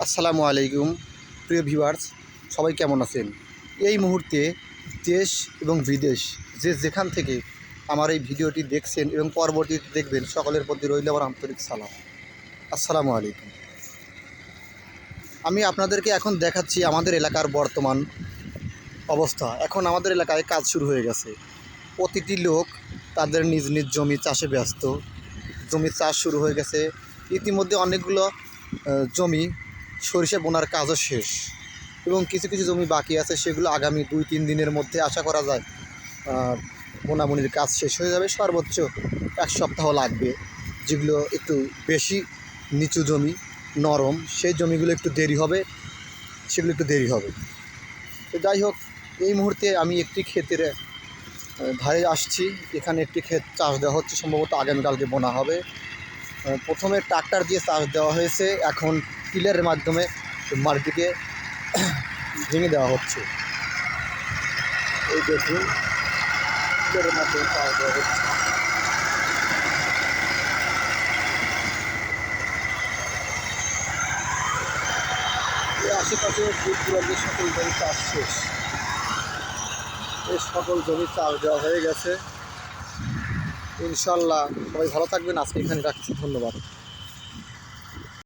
আসসালামু আলাইকুম প্রিয় ভিউয়ার্স, সবাই কেমন আছেন? এই মুহূর্তে দেশ এবং বিদেশ যে যেখান থেকে আমার এই ভিডিওটি দেখছেন এবং পরবর্তীতে দেখবেন, সকলের প্রতি রইল আমার আন্তরিক সালাম। আসসালামু আলাইকুম। আমি আপনাদেরকে এখন দেখাচ্ছি আমাদের এলাকার বর্তমান অবস্থা। এখন আমাদের এলাকায় কাজ শুরু হয়ে গেছে। প্রতিটি লোক তাদের নিজ নিজ জমি চাষে ব্যস্ত। জমির চাষ শুরু হয়ে গেছে। ইতিমধ্যে অনেকগুলো জমি সরিষা বোনার কাজও শেষ এবং কিছু কিছু জমি বাকি আছে, সেগুলো আগামী 2-3 দিনের মধ্যে আশা করা যায় বোনাবুনির কাজ শেষ হয়ে যাবে। সর্বোচ্চ 1 সপ্তাহ লাগবে। যেগুলো একটু বেশি নিচু জমি, নরম, সেই জমিগুলো একটু দেরি হবে, সেগুলো একটু দেরি হবে। তো যাই হোক, এই মুহূর্তে আমি একটি ক্ষেতের ধারে আসছি। এখানে একটি ক্ষেত চাষ দেওয়া হচ্ছে, সম্ভবত আগামীকালকে বোনা হবে। প্রথমে ট্রাক্টর দিয়ে চাষ দেওয়া হয়েছে, এখন টিলারের মাধ্যমে মাটিকে ভেঙে দেওয়া হচ্ছে। এই দেখুন, টিলারের মাধ্যমে চাষ দেওয়া হচ্ছে। এই আশেপাশে দূর দূরান্তের সকল জমি চাষ শেষ। এই সকল জমি চাষ দেওয়া হয়ে গেছে। ইনশাল্লাহ সবাই ভালো থাকবেন। আজকে এখানে রাখছি। ধন্যবাদ।